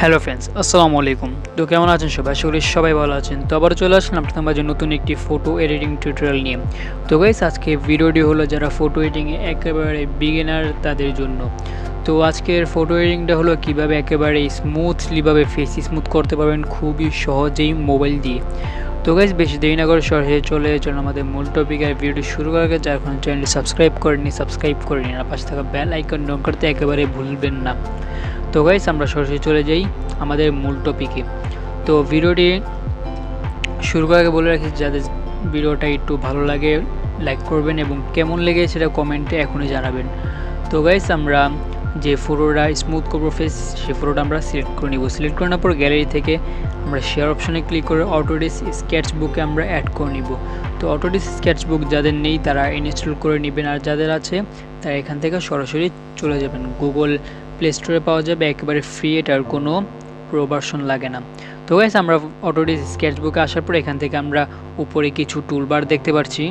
Hello friends, আসসালামু আলাইকুম। তো কেমন আছেন সবাই? আশা করি সবাই ভালো আছেন। তো আবার চলে আসলাম আপনাদের মাঝে নতুন একটি ফটো এডিটিং টিউটোরিয়াল নিয়ে। তো গাইস, আজকে ভিডিওটি হলো যারা ফটো এডিটিংয়ে একেবারে বিগিনার তাদের জন্য। তো আজকের ফটো এডিটিংটা হলো কীভাবে একেবারে স্মুথলিভাবে ফেস স্মুথ করতে পারবেন খুবই সহজেই মোবাইল দিয়ে। তো গাইস, বেশি দেরি না করে সরাসরি চলে আমাদের মূল টপিক আর ভিডিওটি শুরু করার আগে যারা এখন চ্যানেলটি সাবস্ক্রাইব করে নিন আর পাশে থাকা বেল আইকন অন করতে একেবারে ভুলবেন না। তো গাইস, আমরা সরাসরি চলে যাই আমাদের মূল টপিকে। তো ভিডিওটি শুরু করার আগে বলে রাখি, যাদের ভিডিওটা একটু ভালো লাগে লাইক করবেন এবং কেমন লেগে সেটা কমেন্টে এখনই জানাবেন। তো গাইস, আমরা যে ফটোটা স্মুথ করবো ফেস, সেই ফটোটা আমরা সিলেক্ট করে নিব। সিলেক্ট করে নেওয়ার পর গ্যালারি থেকে আমরা শেয়ার অপশনে ক্লিক করে অটোডেস্ক স্কেচবুকে আমরা অ্যাড করে নিব। তো অটোডেস্ক স্কেচবুক যাদের নেই তারা ইনস্টল করে নেবেন, আর যাদের আছে তারা এখান থেকে সরাসরি চলে যাবেন। গুগল প্লে স্টোরে পাওয়া যাবে, একেবারে ফ্রি, এটার কোনো প্রো ভার্সন লাগে না। তো গাইস, আমরা অটোডেস্ক স্কেচবুকে আসার পর এখান থেকে আমরা উপরে কিছু টুলবার দেখতে পাচ্ছি।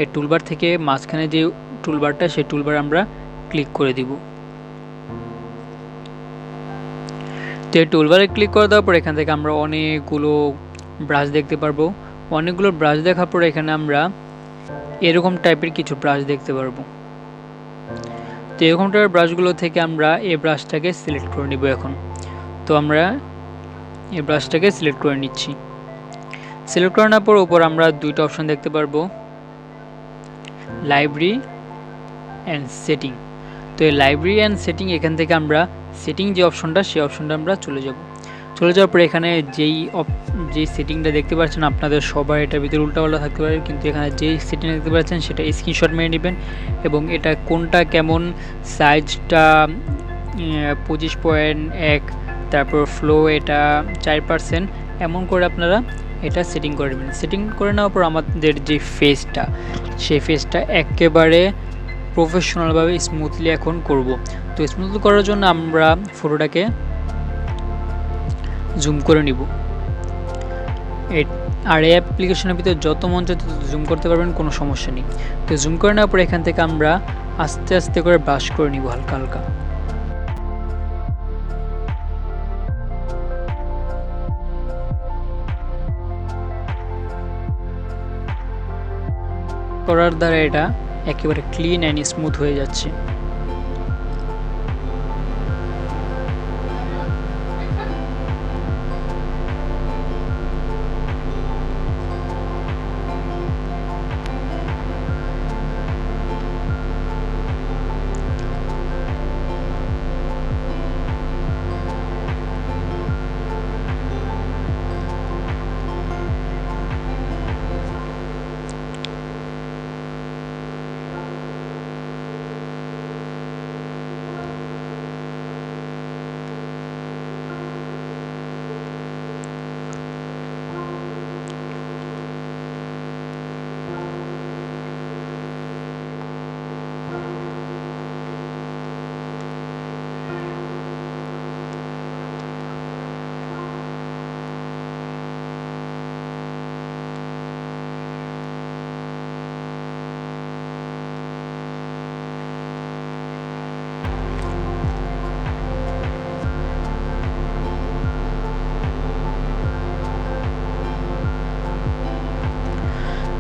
এই টুলবার থেকে মাঝখানে যে টুলবারটা, সেই টুলবার আমরা ক্লিক করে দিব। তো এই টুলবারে ক্লিক করে দেওয়ার পর এখান থেকে আমরা অনেকগুলো ব্রাশ দেখতে পারবো। অনেকগুলো ব্রাশ দেখার পর এখানে আমরা এরকম টাইপের কিছু ব্রাশ দেখতে পারবো। তো এরকম টাইপের ব্রাশগুলো থেকে আমরা এই ব্রাশটাকে সিলেক্ট করে নিব এখন। তো আমরা এই ব্রাশটাকে সিলেক্ট করে নিচ্ছি। সিলেক্ট করে নেওয়ার পর উপর আমরা দুইটা অপশন দেখতে পারবো, লাইব্রেরি অ্যান্ড সেটিং। তো এই লাইব্রেরি অ্যান্ড সেটিং, এখান থেকে আমরা সেটিং যে অপশনটা, সেই অপশনটা আমরা চলে যাওয়ার পর এখানে যেই সেটিংটা দেখতে পাচ্ছেন, আপনাদের সবার এটার ভিতরে উল্টাপাল্টা থাকতে পারে, কিন্তু এখানে যেই সেটিং দেখতে পাচ্ছেন সেটা স্ক্রিনশট মেরে নেবেন এবং এটা কোনটা কেমন, সাইজটা 25.1, তারপর ফ্লো এটা 4%, এমন করে আপনারা এটা সেটিং করে নেবেন। সেটিং করে নেওয়ার পর আমাদের যে ফেসটা, সেই ফেসটা একেবারে প্রফেশনালভাবে স্মুথলি এখন করব। তো স্মুথলি করার জন্য আমরা ফটোটাকে জুম করে নিব। আর এই অ্যাপ্লিকেশনের ভিতরে যত মন চায় তত জুম করতে পারবেন, কোনো সমস্যা নেই। তো জুম করে নেওয়ার পর এখান থেকে আমরা আস্তে আস্তে করে ব্রাশ করে নিব হালকা হালকা। করার দ্বারা এটা একেবারে ক্লিন অ্যান্ড স্মুথ হয়ে যাচ্ছে।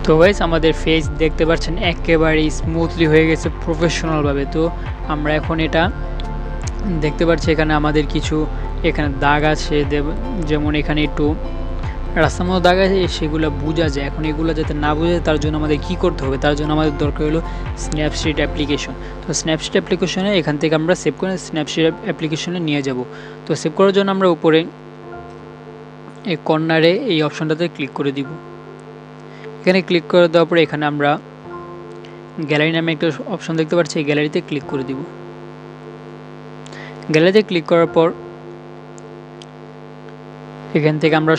তো গাইস, আমাদের ফেস দেখতে পাচ্ছেন একেবারে স্মুথলি হয়ে গেছে প্রফেশনালভাবে। তো আমরা এখন এটা দেখতে পাচ্ছি, এখানে আমাদের কিছু এখানে দাগ আছে, যেমন এখানে একটু রাস্তার মতো দাগ আছে, সেগুলো বোঝা যায়। এখন এগুলো যাতে না বোঝা যায় তার জন্য আমাদের কী করতে হবে, তার জন্য আমাদের দরকার হলো স্ন্যাপসিড অ্যাপ্লিকেশন। তো স্ন্যাপসিড অ্যাপ্লিকেশনে এখান থেকে আমরা সেভ করে স্ন্যাপসিড অ্যাপ্লিকেশনে নিয়ে যাব। তো সেভ করার জন্য আমরা উপরে এই কর্নারে এই অপশনটাতে ক্লিক করে দিব। এখানে ক্লিক করে দেওয়ার পরে এখানে আমরা গ্যালারি নামে একটা অপশন দেখতে পাচ্ছি, এই গ্যালারিতে ক্লিক করে দিব। গ্যালারিতে ক্লিক করার পর এখান থেকে আমরা